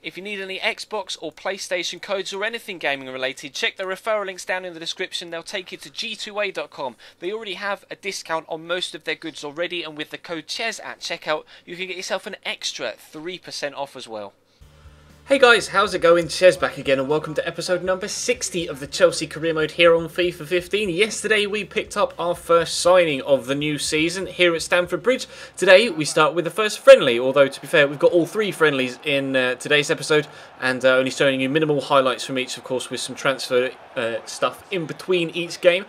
If you need any Xbox or PlayStation codes or anything gaming related, check the referral links down in the description. They'll take you to g2a.com. They already have a discount on most of their goods already, and with the code CHES at checkout, you can get yourself an extra 3% off as well. Hey guys, how's it going? Chez back again and welcome to episode number 60 of the Chelsea Career Mode here on FIFA 15. Yesterday we picked up our first signing of the new season here at Stamford Bridge. Today we start with the first friendly, although to be fair we've got all three friendlies in today's episode and only showing you minimal highlights from each, of course, with some transfer stuff in between each game.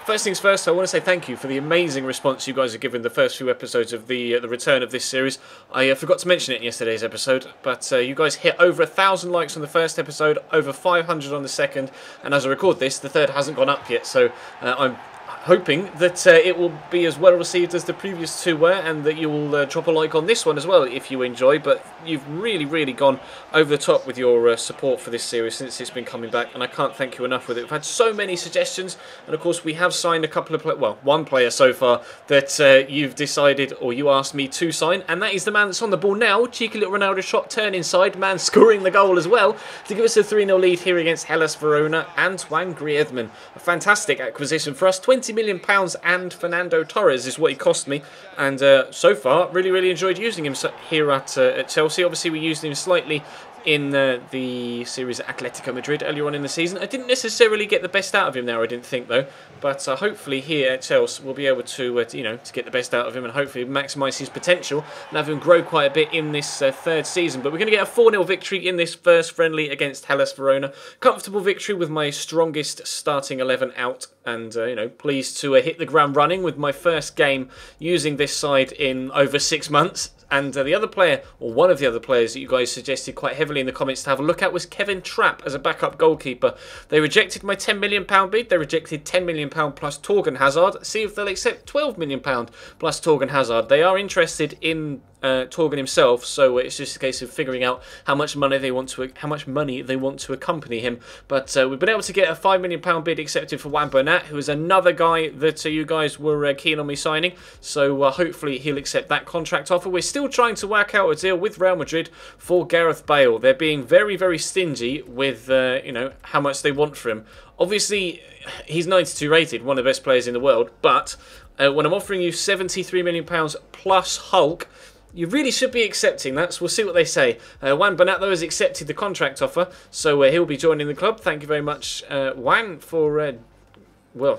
First things first, I want to say thank you for the amazing response you guys have given the first few episodes of the return of this series. I forgot to mention it in yesterday's episode, but you guys hit over 1,000 likes on the first episode, over 500 on the second, and as I record this, the third hasn't gone up yet, so I'm hoping that it will be as well received as the previous two were, and that you will drop a like on this one as well if you enjoy. But you've really gone over the top with your support for this series since it's been coming back, and I can't thank you enough with it. We've had so many suggestions, and of course we have signed a couple of one player so far that you've decided, or you asked me to sign, and that is the man that's on the ball now. Cheeky little Ronaldo shot, turn inside, man scoring the goal as well to give us a 3-0 lead here against Hellas Verona. Antoine Griezmann, a fantastic acquisition for us. £20 million and Fernando Torres is what he cost me, and so far really enjoyed using him here at Chelsea. Obviously we used him slightly in the series at Atletico Madrid earlier on in the season. I didn't necessarily get the best out of him there, I didn't think though, but hopefully here at Chelsea we'll be able to to get the best out of him and hopefully maximise his potential and have him grow quite a bit in this third season. But we're going to get a 4-0 victory in this first friendly against Hellas Verona. Comfortable victory with my strongest starting 11 out, and pleased to hit the ground running with my first game using this side in over 6 months. And the other player, or one of the other players that you guys suggested quite heavily in the comments to have a look at, was Kevin Trapp as a backup goalkeeper. They rejected my £10 million bid. They rejected £10 million plus Torgan Hazard. See if they'll accept £12 million plus Torgan Hazard. They are interested in Torgan himself, so it's just a case of figuring out how much money they want to accompany him. But we've been able to get a £5 million bid accepted for Juan Bernat, who is another guy that you guys were keen on me signing. So hopefully he'll accept that contract offer. We're still trying to work out a deal with Real Madrid for Gareth Bale. They're being very stingy with how much they want for him. Obviously, he's 92 rated, one of the best players in the world. But when I'm offering you £73 million plus Hulk, you really should be accepting that, so we'll see what they say. Juan Bernat, though, has accepted the contract offer, so he'll be joining the club. Thank you very much, Juan, for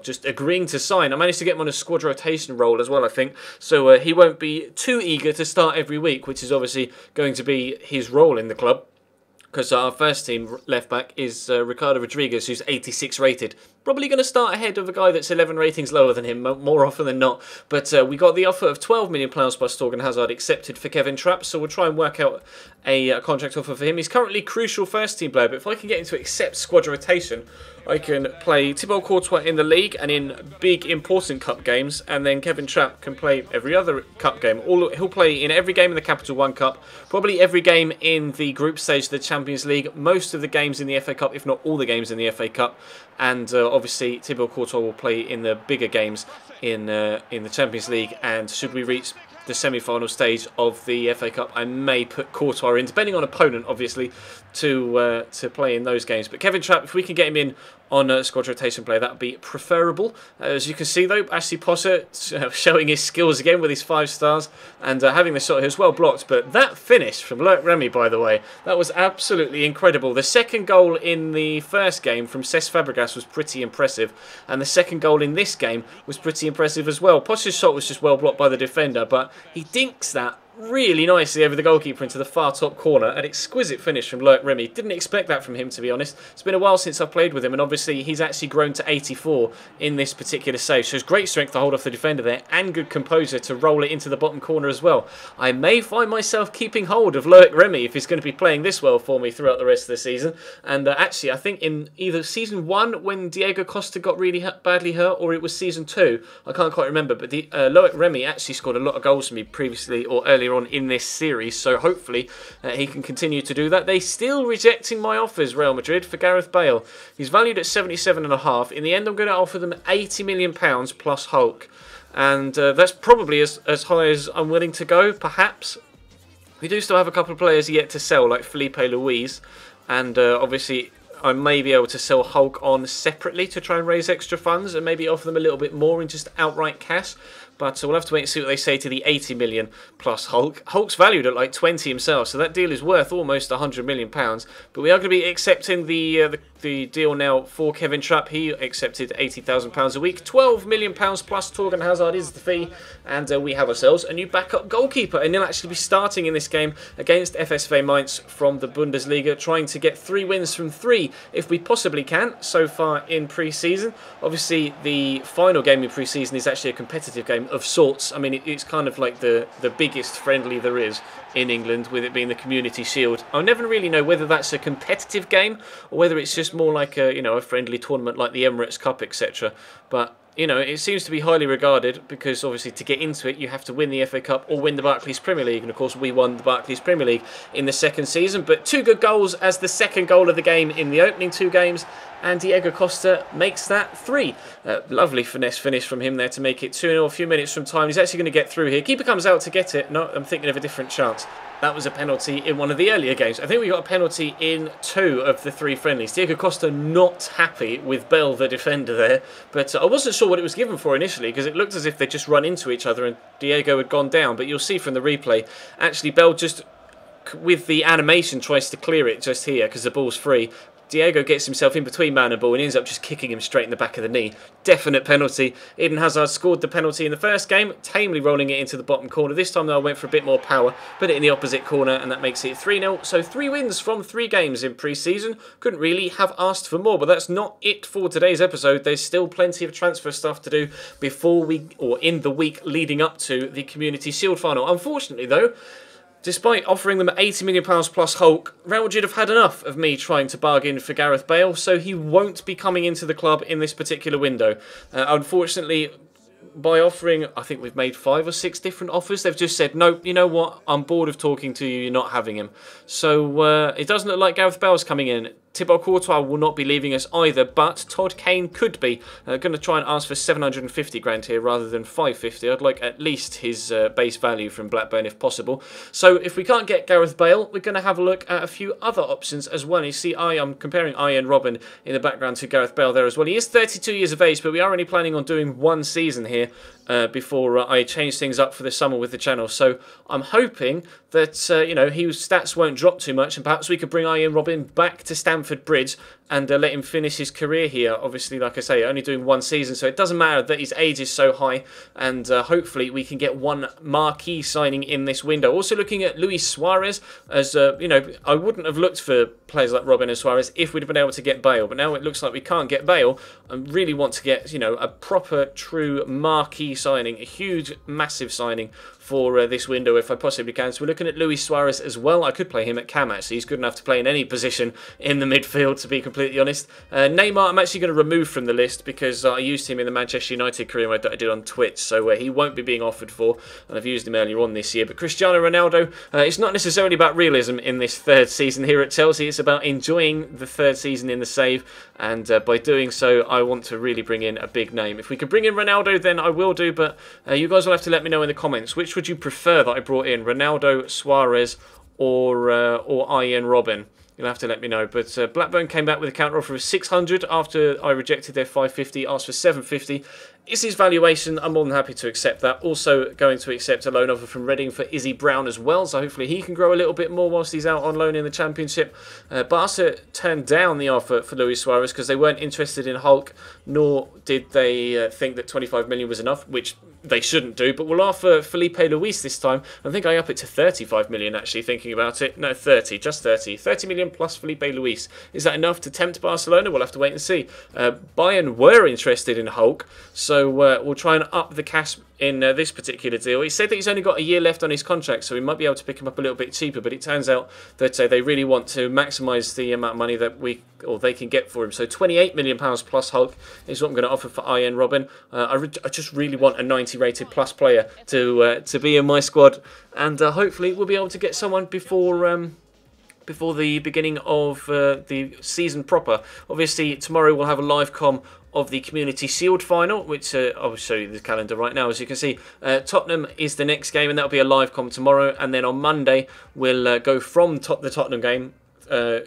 just agreeing to sign. I managed to get him on a squad rotation role as well, I think, so he won't be too eager to start every week, which is obviously going to be his role in the club, because our first team left back is Ricardo Rodriguez, who's 86 rated. Probably going to start ahead of a guy that's 11 ratings lower than him, more often than not. But we got the offer of £12 million plus Torgan Hazard accepted for Kevin Trapp, so we'll try and work out a contract offer for him. He's currently crucial first team player, but if I can get him to accept squad rotation, I can play Thibaut Courtois in the league and in big important cup games, and then Kevin Trapp can play every other cup game. He'll play in every game in the Capital One Cup, probably every game in the group stage of the Champions League, most of the games in the FA Cup, if not all the games in the FA Cup, and obviously Thibaut Courtois will play in the bigger games in the Champions League. And should we reach the semi-final stage of the FA Cup, I may put Courtois in, depending on opponent, obviously, to play in those games. But Kevin Trapp, if we can get him in on a squad rotation play, that would be preferable. As you can see, though, Ashley Potter showing his skills again with his 5 stars and having the shot here was well blocked. But that finish from Loic Remy, by the way, that was absolutely incredible. The second goal in the first game from Cesc Fabregas was pretty impressive, and the second goal in this game was pretty impressive as well. Potter's shot was just well blocked by the defender, but he dinks that really nicely over the goalkeeper into the far top corner. An exquisite finish from Loic Remy. Didn't expect that from him, to be honest. It's been a while since I've played with him, and obviously he's actually grown to 84 in this particular save. Shows great strength to hold off the defender there, and good composure to roll it into the bottom corner as well. I may find myself keeping hold of Loic Remy if he's going to be playing this well for me throughout the rest of the season. And actually, I think in either Season 1, when Diego Costa got really badly hurt, or it was Season 2, I can't quite remember, but Loic Remy actually scored a lot of goals for me previously, or earlier on in this series, so hopefully he can continue to do that. They still rejecting my offers, Real Madrid, for Gareth Bale. He's valued at 77.5. In the end, I'm going to offer them £80 million plus Hulk, and that's probably as high as I'm willing to go, perhaps. We do still have a couple of players yet to sell, like Felipe Luis, and obviously I may be able to sell Hulk on separately to try and raise extra funds and maybe offer them a little bit more in just outright cash. But we'll have to wait and see what they say to the 80 million plus Hulk. Hulk's valued at like 20 himself, so that deal is worth almost 100 million pounds. But we are going to be accepting the deal now for Kevin Trapp. He accepted 80,000 pounds a week, 12 million pounds plus Torgan Hazard is the fee, and we have ourselves a new backup goalkeeper, and he'll actually be starting in this game against FSV Mainz from the Bundesliga, trying to get 3 wins from 3 if we possibly can so far in pre-season. Obviously, the final game in pre-season is actually a competitive game of sorts. I mean, it's kind of like the biggest friendly there is in England, with it being the Community Shield. I'll never really know whether that's a competitive game or whether it's just more like a friendly tournament like the Emirates Cup, etc. But it seems to be highly regarded because obviously to get into it you have to win the FA Cup or win the Barclays Premier League, and of course we won the Barclays Premier League in the second season. But 2 good goals as the second goal of the game in the opening 2 games, and Diego Costa makes that 3. Lovely finesse finish from him there to make it 2-0 a few minutes from time. He's actually going to get through here. Keeper comes out to get it. No, I'm thinking of a different chance. That was a penalty in one of the earlier games. I think we got a penalty in 2 of the 3 friendlies. Diego Costa not happy with Bell, the defender there. But I wasn't sure what it was given for initially, because it looked as if they just run into each other and Diego had gone down. But you'll see from the replay, actually Bell just, with the animation, tries to clear it just here because the ball's free. Diego gets himself in between man and ball and ends up just kicking him straight in the back of the knee. Definite penalty. Eden Hazard scored the penalty in the first game, tamely rolling it into the bottom corner. This time though I went for a bit more power, put it in the opposite corner, and that makes it 3-0. So 3 wins from 3 games in pre-season. Couldn't really have asked for more, but that's not it for today's episode. There's still plenty of transfer stuff to do before in the week leading up to the Community Shield final. Unfortunately though, despite offering them £80 million plus Hulk, Real Madrid have had enough of me trying to bargain for Gareth Bale, so he won't be coming into the club in this particular window. Unfortunately, by offering, I think we've made 5 or 6 different offers, they've just said, no, you know what, I'm bored of talking to you, you're not having him. So it doesn't look like Gareth Bale's coming in. Thibaut Courtois will not be leaving us either, but Todd Kane could be. Going to try and ask for 750 grand here rather than 550. I'd like at least his base value from Blackburn if possible. So if we can't get Gareth Bale, we're going to have a look at a few other options as well. You see, I'm comparing Ian Robin in the background to Gareth Bale there as well. He is 32 years of age, but we are only planning on doing 1 season here before I change things up for the summer with the channel. So I'm hoping that his stats won't drop too much, and perhaps we could bring Ian Robin back to Stamford Bridge and let him finish his career here. Obviously, like I say, only doing 1 season, so it doesn't matter that his age is so high, and hopefully we can get 1 marquee signing in this window. Also looking at Luis Suarez, as I wouldn't have looked for players like Robin and Suarez if we'd have been able to get Bale, but now it looks like we can't get Bale. I really want to get a proper, true marquee signing, a huge, massive signing for this window if I possibly can. So we're looking at Luis Suarez as well. I could play him at cam actually. He's good enough to play in any position in the midfield, to be completely honest. Neymar I'm actually going to remove from the list because I used him in the Manchester United career mode that I did on Twitch, so he won't be being offered for, and I've used him earlier on this year. But Cristiano Ronaldo, it's not necessarily about realism in this 3rd season here at Chelsea. It's about enjoying the 3rd season in the save, and by doing so I want to really bring in a big name. If we can bring in Ronaldo, then I will do, but you guys will have to let me know in the comments which would you prefer that I brought in, Ronaldo, Suarez, or Ian Robin. You'll have to let me know. But Blackburn came back with a counter offer of 600 after I rejected their 550, asked for 750. Is his valuation? I'm more than happy to accept that. Also going to accept a loan offer from Reading for Izzy Brown as well, so hopefully he can grow a little bit more whilst he's out on loan in the Championship. Barca turned down the offer for Luis Suarez because they weren't interested in Hulk, nor did they think that 25 million was enough, which they shouldn't do, but we'll offer Felipe Luis this time. I think I up it to 35 million actually, thinking about it. No, 30, just 30. 30 million plus Felipe Luis. Is that enough to tempt Barcelona? We'll have to wait and see. Bayern were interested in Hulk, so we'll try and up the cash in this particular deal. He said that he's only got a year left on his contract, so we might be able to pick him up a little bit cheaper, but it turns out that they really want to maximise the amount of money that they can get for him. So £28 million plus Hulk is what I'm going to offer for Ian Robin. I just really want a 90 rated plus player to be in my squad, and hopefully we'll be able to get someone before the beginning of the season proper. Obviously tomorrow we'll have a live comm of the Community Shield final, which I'll show you the calendar right now. As you can see, Tottenham is the next game, and that'll be a live com tomorrow. And then on Monday, we'll go from the Tottenham game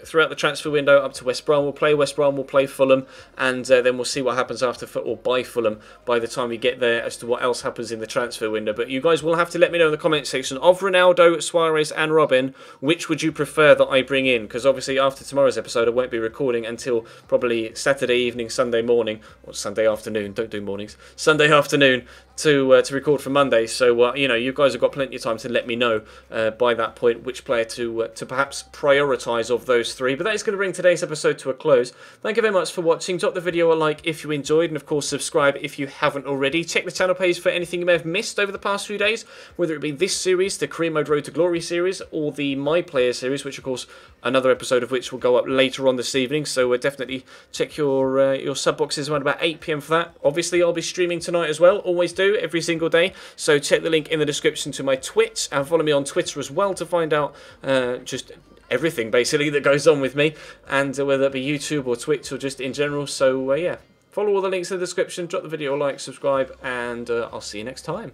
throughout the transfer window up to West Brom. We'll play West Brom, we'll play Fulham, and then we'll see what happens after or by Fulham by the time we get there as to what else happens in the transfer window. But you guys will have to let me know in the comment section, of Ronaldo, Suarez and Robin, which would you prefer that I bring in? Because obviously after tomorrow's episode I won't be recording until probably Saturday evening, Sunday morning, or Sunday afternoon, don't do mornings, Sunday afternoon, to record for Monday. So you know, you guys have got plenty of time to let me know by that point which player to perhaps prioritise of those three. But that is going to bring today's episode to a close. Thank you very much for watching. Drop the video a like if you enjoyed, and of course subscribe if you haven't already. Check the channel page for anything you may have missed over the past few days, whether it be this series, the Career Mode Road to Glory series, or the My Player series, which of course another episode of which will go up later on this evening. So definitely check your sub boxes around about 8 PM for that. Obviously I'll be streaming tonight as well, always do, every single day. So check the link in the description to my Twitch, and follow me on Twitter as well to find out just everything basically that goes on with me, and whether it be YouTube or Twitch or just in general. So yeah, follow all the links in the description, drop the video a like, subscribe, and I'll see you next time.